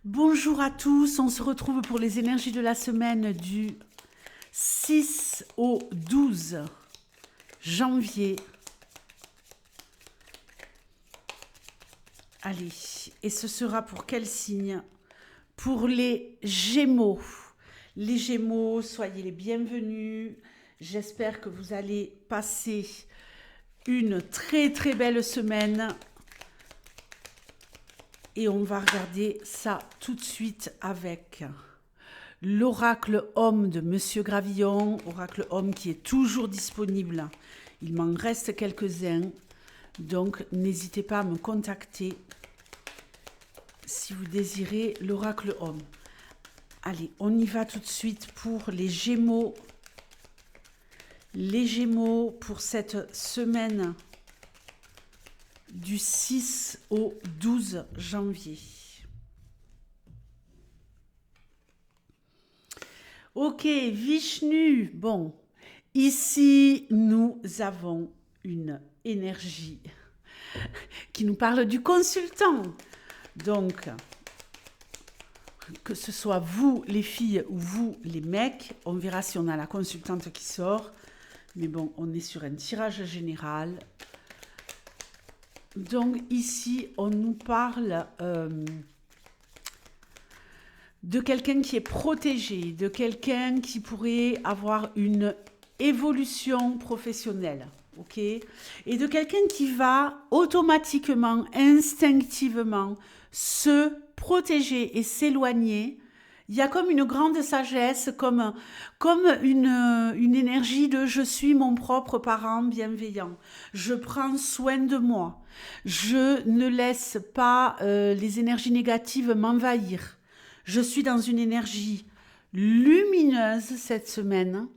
Bonjour à tous, on se retrouve pour les énergies de la semaine du 6 au 12 janvier. Allez, et ce sera pour quel signe? Pour les Gémeaux. Les Gémeaux, soyez les bienvenus. J'espère que vous allez passer une très très belle semaine. Et on va regarder ça tout de suite avec l'oracle homme de Monsieur Gravillon, oracle homme qui est toujours disponible. Il m'en reste quelques-uns, donc n'hésitez pas à me contacter si vous désirez l'oracle homme. Allez, on y va tout de suite pour les Gémeaux. Les Gémeaux pour cette semaine du 6 au 12 janvier. Ok, Vishnu. Bon, ici, nous avons une énergie qui nous parle du consultant. Donc, que ce soit vous, les filles, ou vous, les mecs, on verra si on a la consultante qui sort. Mais bon, on est sur un tirage général. Donc ici, on nous parle de quelqu'un qui est protégé, de quelqu'un qui pourrait avoir une évolution professionnelle, ok? Et de quelqu'un qui va automatiquement, instinctivement se protéger et s'éloigner. Il y a comme une grande sagesse, comme une énergie de « je suis mon propre parent bienveillant ». Je prends soin de moi. Je ne laisse pas les énergies négatives m'envahir. Je suis dans une énergie lumineuse cette semaine.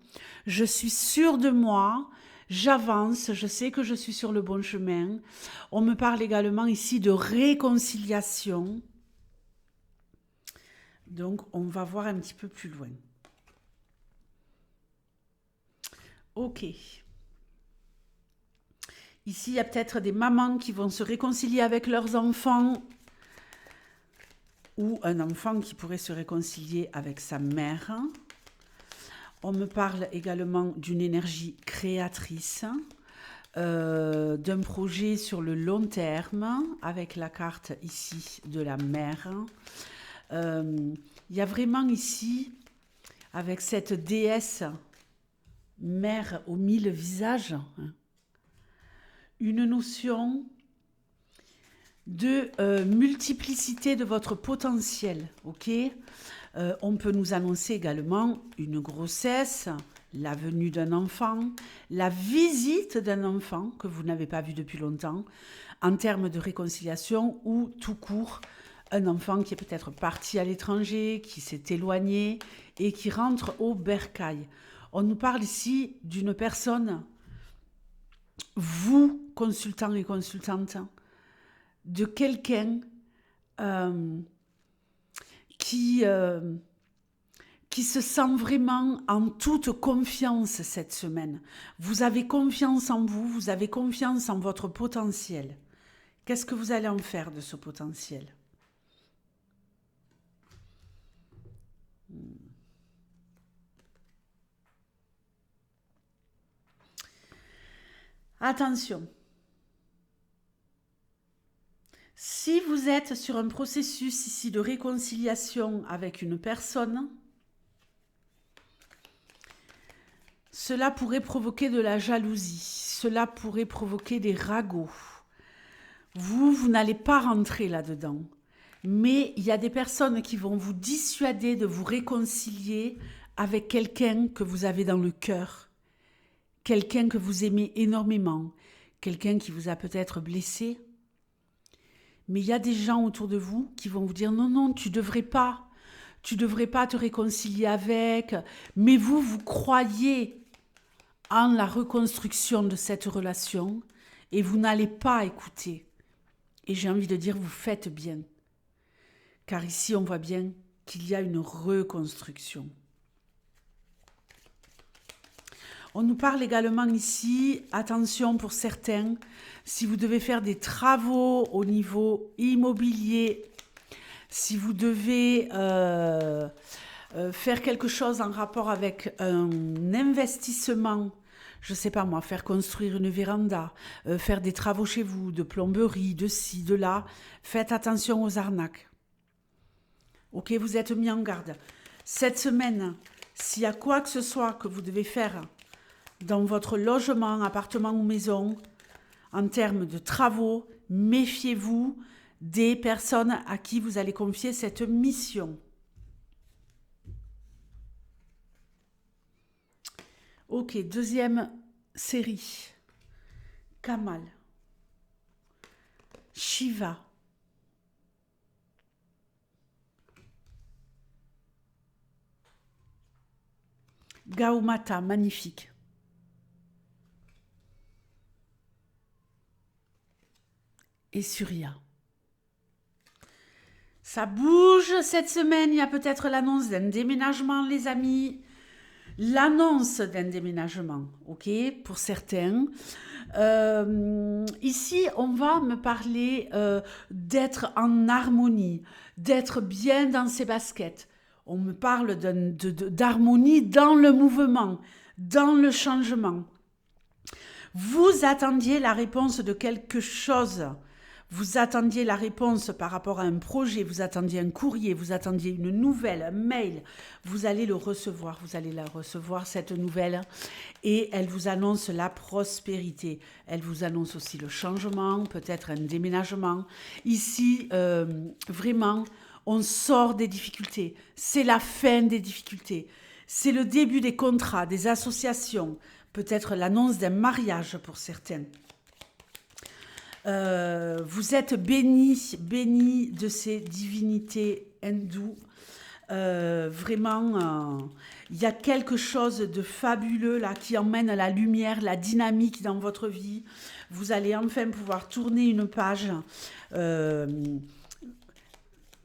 Je suis sûre de moi. J'avance. Je sais que je suis sur le bon chemin. On me parle également ici de réconciliation. Donc, on va voir un petit peu plus loin. Ok. Ici, il y a peut-être des mamans qui vont se réconcilier avec leurs enfants ou un enfant qui pourrait se réconcilier avec sa mère. On me parle également d'une énergie créatrice, d'un projet sur le long terme avec la carte ici de la mère. Il y a vraiment ici, avec cette déesse mère aux 1000 visages, une notion de multiplicité de votre potentiel, ok? On peut nous annoncer également une grossesse, la venue d'un enfant, la visite d'un enfant que vous n'avez pas vu depuis longtemps, en termes de réconciliation ou tout court, un enfant qui est peut-être parti à l'étranger, qui s'est éloigné et qui rentre au bercail. On nous parle ici d'une personne, vous, consultants et consultantes, de quelqu'un qui se sent vraiment en toute confiance cette semaine. Vous avez confiance en vous, vous avez confiance en votre potentiel. Qu'est-ce que vous allez en faire de ce potentiel ? Attention. Si vous êtes sur un processus ici de réconciliation avec une personne, cela pourrait provoquer de la jalousie, cela pourrait provoquer des ragots. Vous n'allez pas rentrer là-dedans. Mais il y a des personnes qui vont vous dissuader de vous réconcilier avec quelqu'un que vous avez dans le cœur, quelqu'un que vous aimez énormément, quelqu'un qui vous a peut-être blessé. Mais il y a des gens autour de vous qui vont vous dire « Non, non, tu devrais pas te réconcilier avec. » Mais vous croyez en la reconstruction de cette relation et vous n'allez pas écouter. Et j'ai envie de dire, vous faites bien. Car ici, on voit bien qu'il y a une reconstruction. On nous parle également ici, attention pour certains, si vous devez faire des travaux au niveau immobilier, si vous devez faire quelque chose en rapport avec un investissement, je ne sais pas moi, faire construire une véranda, faire des travaux chez vous, de plomberie, de ci, de là, faites attention aux arnaques. Ok, vous êtes mis en garde. Cette semaine, s'il y a quoi que ce soit que vous devez faire dans votre logement, appartement ou maison, en termes de travaux, méfiez-vous des personnes à qui vous allez confier cette mission. Ok, deuxième série. Kamal. Shiva. Gaumata, magnifique. Et Surya. Ça bouge cette semaine, il y a peut-être l'annonce d'un déménagement, les amis. L'annonce d'un déménagement, ok, pour certains. Ici, on va me parler d'être en harmonie, d'être bien dans ses baskets. On me parle d'harmonie dans le mouvement, dans le changement. Vous attendiez la réponse de quelque chose. Vous attendiez la réponse par rapport à un projet, vous attendiez un courrier, vous attendiez une nouvelle, un mail. Vous allez le recevoir, vous allez la recevoir, cette nouvelle. Et elle vous annonce la prospérité. Elle vous annonce aussi le changement, peut-être un déménagement. Ici, vraiment, on sort des difficultés. C'est la fin des difficultés. C'est le début des contrats, des associations. Peut-être l'annonce d'un mariage pour certains. Vous êtes bénis de ces divinités hindoues. Vraiment, il y a quelque chose de fabuleux là qui emmène la lumière, la dynamique dans votre vie. Vous allez enfin pouvoir tourner une page.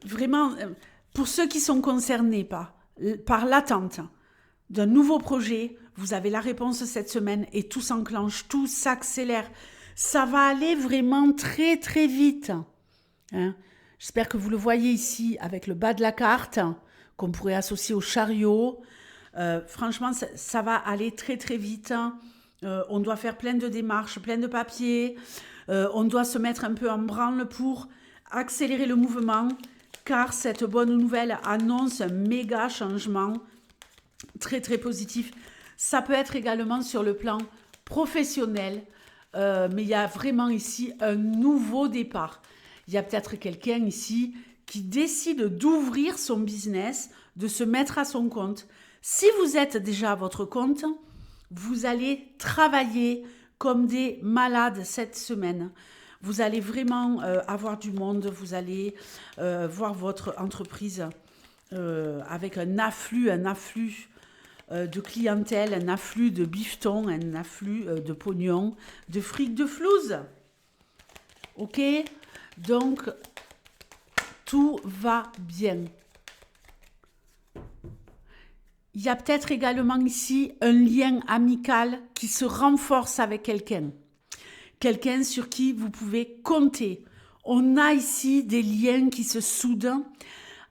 Vraiment, pour ceux qui sont concernés par l'attente d'un nouveau projet, vous avez la réponse cette semaine et tout s'enclenche, tout s'accélère. Ça va aller vraiment très très vite. Hein? J'espère que vous le voyez ici avec le bas de la carte qu'on pourrait associer au chariot. Franchement, ça va aller très très vite. On doit faire plein de démarches, plein de papiers. On doit se mettre un peu en branle pour accélérer le mouvement car cette bonne nouvelle annonce un méga changement très très positif. Ça peut être également sur le plan professionnel. Mais il y a vraiment ici un nouveau départ. Il y a peut-être quelqu'un ici qui décide d'ouvrir son business, de se mettre à son compte. Si vous êtes déjà à votre compte, vous allez travailler comme des malades cette semaine. Vous allez vraiment avoir du monde, vous allez voir votre entreprise avec un afflux de clientèle, un afflux de bifetons, un afflux de pognon, de fric de flouze. Ok? Donc, tout va bien. Il y a peut-être également ici un lien amical qui se renforce avec quelqu'un. Quelqu'un sur qui vous pouvez compter. On a ici des liens qui se soudent,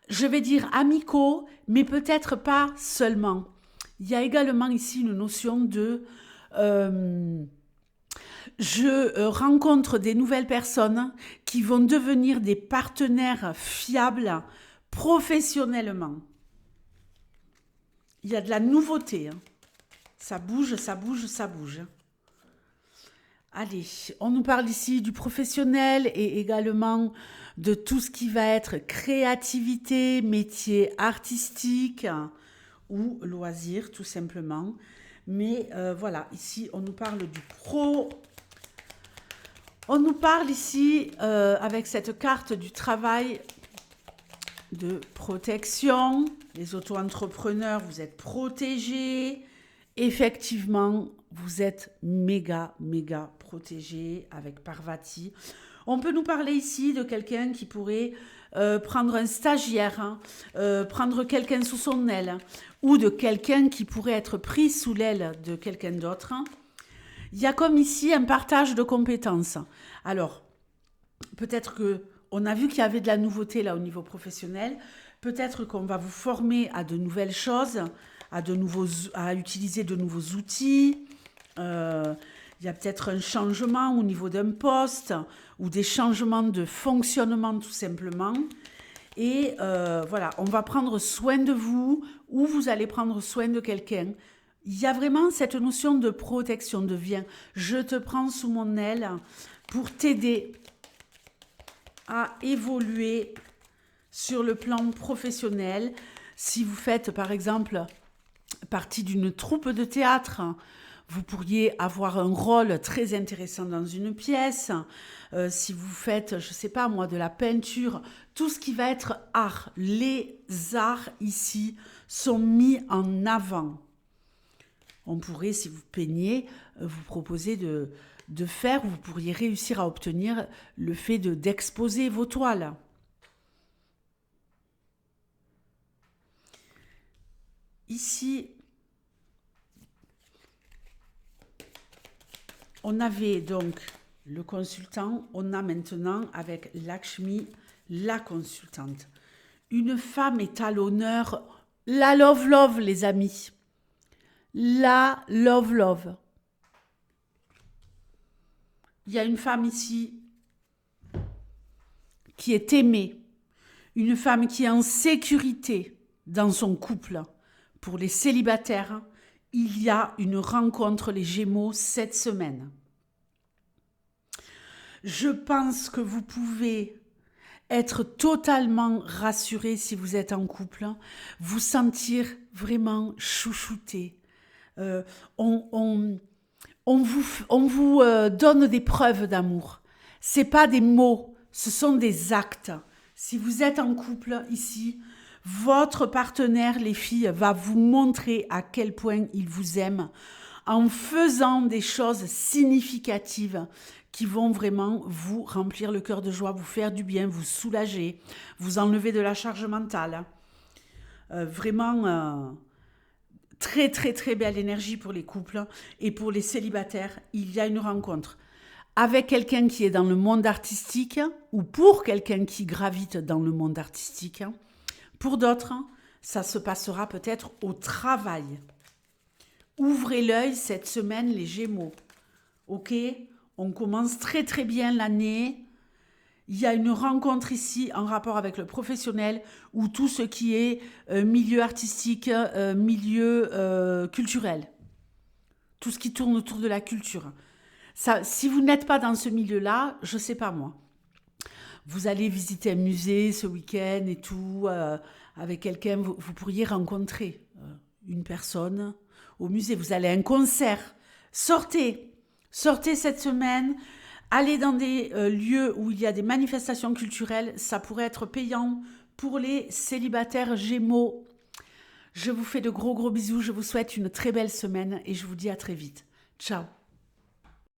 je vais dire amicaux, mais peut-être pas seulement. Il y a également ici une notion de je rencontre des nouvelles personnes qui vont devenir des partenaires fiables professionnellement. Il y a de la nouveauté. Hein. Ça bouge, ça bouge, ça bouge. Allez, on nous parle ici du professionnel et également de tout ce qui va être créativité, métier artistique ou loisirs tout simplement. Mais voilà, ici on nous parle du pro. On nous parle ici avec cette carte du travail de protection. Les auto-entrepreneurs, vous êtes protégés. Effectivement, vous êtes méga protégés avec Parvati. On peut nous parler ici de quelqu'un qui pourrait prendre un stagiaire, hein, prendre quelqu'un sous son aile, ou de quelqu'un qui pourrait être pris sous l'aile de quelqu'un d'autre. Il y a comme ici un partage de compétences. Alors, peut-être que On a vu qu'il y avait de la nouveauté là au niveau professionnel. Peut-être qu'on va vous former à de nouvelles choses, à utiliser de nouveaux outils. Il y a peut-être un changement au niveau d'un poste ou des changements de fonctionnement tout simplement. Et voilà, on va prendre soin de vous ou vous allez prendre soin de quelqu'un. Il y a vraiment cette notion de protection, de viens, je te prends sous mon aile pour t'aider à évoluer sur le plan professionnel. Si vous faites par exemple partie d'une troupe de théâtre, vous pourriez avoir un rôle très intéressant dans une pièce. Si vous faites, je ne sais pas moi, de la peinture, tout ce qui va être art, les arts ici sont mis en avant. On pourrait, si vous peignez, vous proposer de faire, vous pourriez réussir à obtenir le fait d'exposer vos toiles. Ici, on avait donc le consultant, on a maintenant avec Lakshmi, la consultante. Une femme est à l'honneur, la love les amis. La love. Il y a une femme ici qui est aimée, une femme qui est en sécurité dans son couple. Pour les célibataires, il y a une rencontre, les Gémeaux, cette semaine. Je pense que vous pouvez être totalement rassuré si vous êtes en couple, vous sentir vraiment chouchouté. On vous donne des preuves d'amour. C'est pas des mots, ce sont des actes. Si vous êtes en couple ici, votre partenaire, les filles, va vous montrer à quel point il vous aime en faisant des choses significatives qui vont vraiment vous remplir le cœur de joie, vous faire du bien, vous soulager, vous enlever de la charge mentale. Vraiment... Très, très, très belle énergie pour les couples et pour les célibataires. Il y a une rencontre avec quelqu'un qui est dans le monde artistique ou pour quelqu'un qui gravite dans le monde artistique. Pour d'autres, ça se passera peut-être au travail. Ouvrez l'œil cette semaine, les Gémeaux. Ok ? On commence très, très bien l'année. Il y a une rencontre ici en rapport avec le professionnel ou tout ce qui est milieu artistique, milieu culturel. Tout ce qui tourne autour de la culture. Ça, si vous n'êtes pas dans ce milieu-là, je ne sais pas moi. Vous allez visiter un musée ce week-end et tout, avec quelqu'un, vous pourriez rencontrer une personne au musée. Vous allez à un concert. Sortez cette semaine. Aller dans des lieux où il y a des manifestations culturelles, ça pourrait être payant pour les célibataires Gémeaux. Je vous fais de gros bisous, je vous souhaite une très belle semaine et je vous dis à très vite. Ciao.